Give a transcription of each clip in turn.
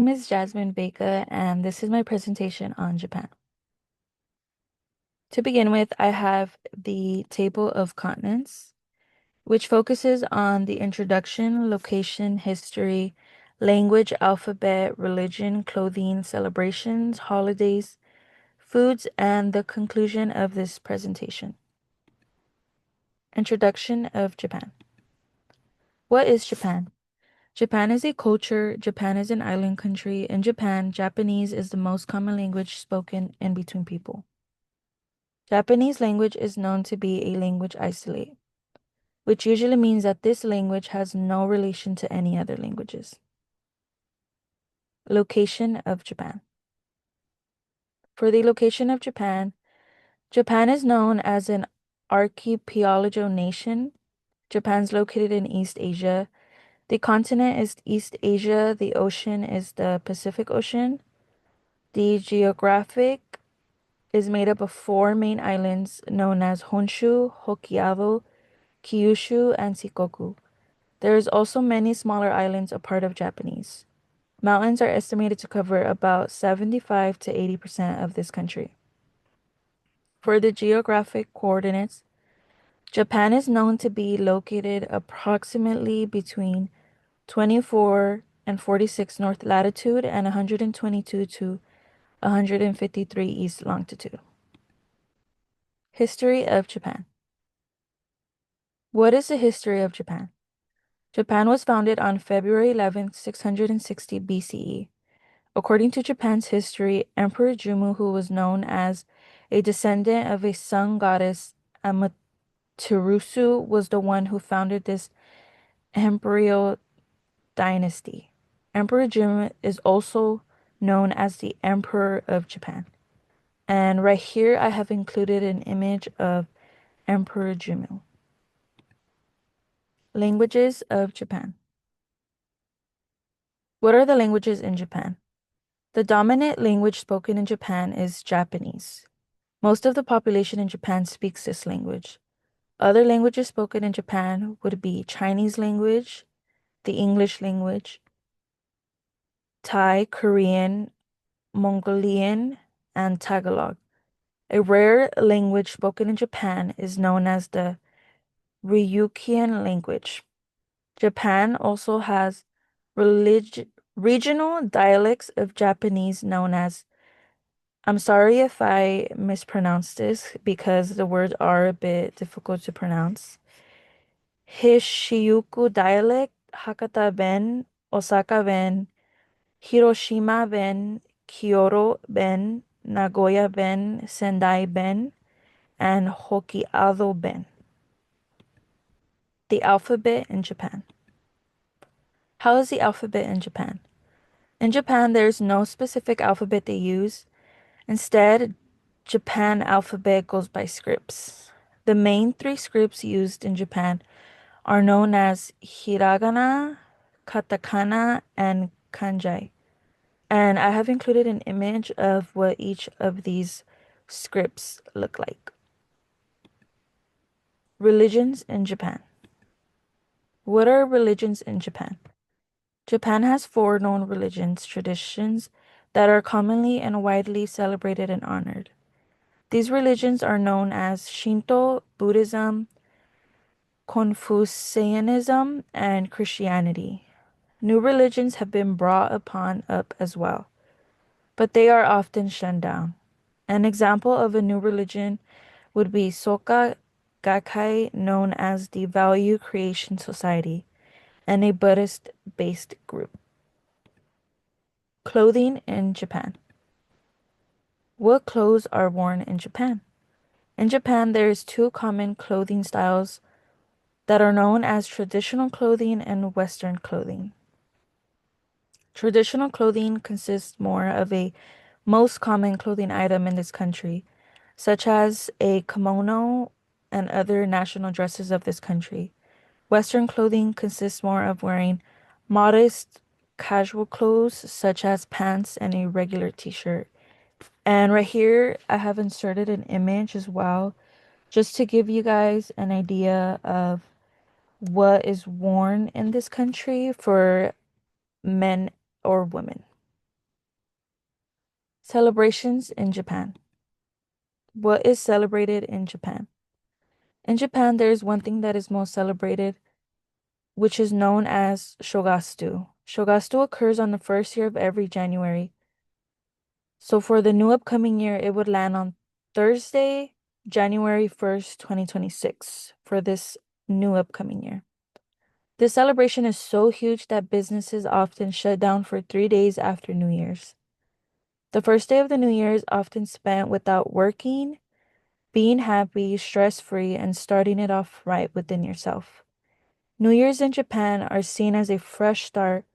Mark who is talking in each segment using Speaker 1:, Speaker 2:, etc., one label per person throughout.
Speaker 1: My name is Jasmine Baker, and this is my presentation on Japan. To begin with, I have the table of continents, which focuses on the introduction, location, history, language, alphabet, religion, clothing, celebrations, holidays, foods, and the conclusion of this presentation. Introduction of Japan. What is Japan? Japan is a culture. Japan is an island country. In Japan, Japanese is the most common language spoken in between people. Japanese language is known to be a language isolate, which usually means that this language has no relation to any other languages. Location of Japan. For the location of Japan, Japan is known as an archipelago nation. Japan's located in East Asia. The continent is East Asia. The ocean is the Pacific Ocean. The geographic is made up of four main islands known as Honshu, Hokkaido, Kyushu, and Shikoku. There is also many smaller islands a part of Japanese. Mountains are estimated to cover about 75 to 80% of this country. For the geographic coordinates, Japan is known to be located approximately between 24 and 46 north latitude and 122 to 153 east longitude. History of Japan. What is the history of Japan? Japan was founded on February 11th, 660 BCE. According to Japan's history, Emperor Jummu, who was known as a descendant of a sun goddess Amaterasu, was the one who founded this imperial dynasty. Emperor Jummu is also known as the Emperor of Japan. And right here, I have included an image of Emperor Jummu. Languages of Japan. What are the languages in Japan? The dominant language spoken in Japan is Japanese. Most of the population in Japan speaks this language. Other languages spoken in Japan would be Chinese language, the English language, Thai, Korean, Mongolian, and Tagalog. A rare language spoken in Japan is known as the Ryukyuan language. Japan also has regional dialects of Japanese known as, I'm sorry if I mispronounce this because the words are a bit difficult to pronounce. Hishiuku dialect, Hakata Ben, Osaka Ben, Hiroshima Ben, Kyoto Ben, Nagoya Ben, Sendai Ben, and Hokkaido Ben. The alphabet in Japan. How is the alphabet in Japan? In Japan, there is no specific alphabet they use. Instead, Japan alphabet goes by scripts. The main three scripts used in Japan are known as hiragana, katakana, and kanji. And I have included an image of what each of these scripts look like. Religions in Japan. What are religions in Japan? Japan has four known religions, traditions that are commonly and widely celebrated and honored. These religions are known as Shinto, Buddhism, Confucianism, and Christianity. New religions have been brought upon up as well, but they are often shunned down. An example of a new religion would be Soka Gakkai, known as the Value Creation Society, and a Buddhist-based group. Clothing in Japan. What clothes are worn in Japan? In Japan, there is two common clothing styles that are known as traditional clothing and Western clothing. Traditional clothing consists more of a most common clothing item in this country, such as a kimono and other national dresses of this country. Western clothing consists more of wearing modest, casual clothes, such as pants and a regular t-shirt. And right here, I have inserted an image as well, just to give you guys an idea of what is worn in this country for men or women. Celebrations in Japan. What is celebrated in Japan? In Japan, there is one thing that is most celebrated, which is known as Shogastu. Shogastu occurs on the first year of every January. So for the new upcoming year, it would land on Thursday, January 1st, 2026, for this new upcoming year. This celebration is so huge that businesses often shut down for 3 days after New Year's. The first day of the new year is often spent without working, being happy, stress-free, and starting it off right within yourself. New Year's in Japan are seen as a fresh start,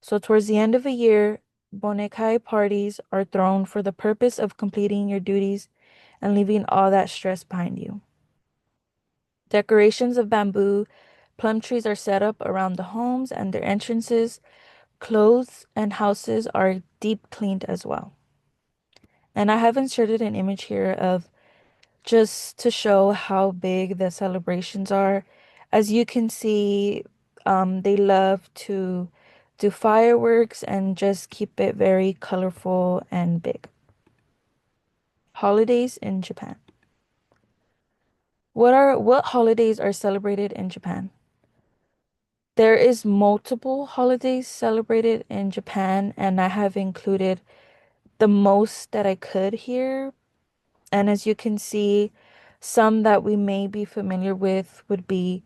Speaker 1: so towards the end of a year, bonekai parties are thrown for the purpose of completing your duties and leaving all that stress behind you. Decorations of bamboo, plum trees are set up around the homes and their entrances. Clothes and houses are deep cleaned as well. And I have inserted an image here of just to show how big the celebrations are. As you can see, they love to do fireworks and just keep it very colorful and big. Holidays in Japan. What holidays are celebrated in Japan? There is multiple holidays celebrated in Japan, and I have included the most that I could here. And as you can see, some that we may be familiar with would be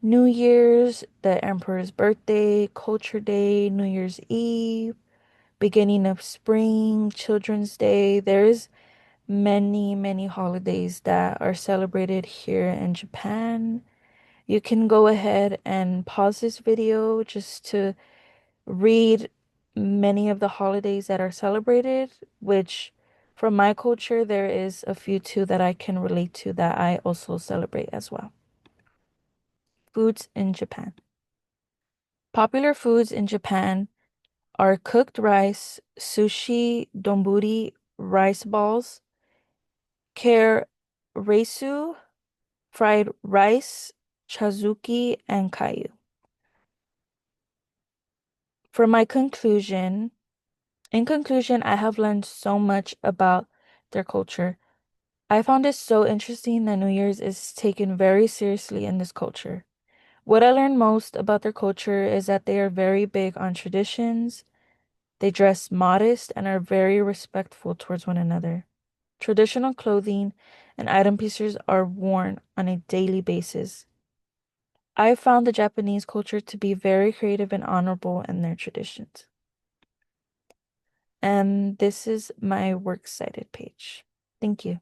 Speaker 1: New Year's, the Emperor's birthday, Culture Day, New Year's Eve, beginning of spring, Children's Day. There's many, many holidays that are celebrated here in Japan. You can go ahead and pause this video just to read many of the holidays that are celebrated, which from my culture, there is a few too that I can relate to that I also celebrate as well. Foods in Japan. Popular foods in Japan are cooked rice, sushi, donburi, rice balls, kare resu, fried rice, chazuki, and kayu. For my conclusion, in conclusion, I have learned so much about their culture. I found it so interesting that New Year's is taken very seriously in this culture. What I learned most about their culture is that they are very big on traditions, they dress modest, and are very respectful towards one another. Traditional clothing and item pieces are worn on a daily basis. I found the Japanese culture to be very creative and honorable in their traditions. And this is my works cited page. Thank you.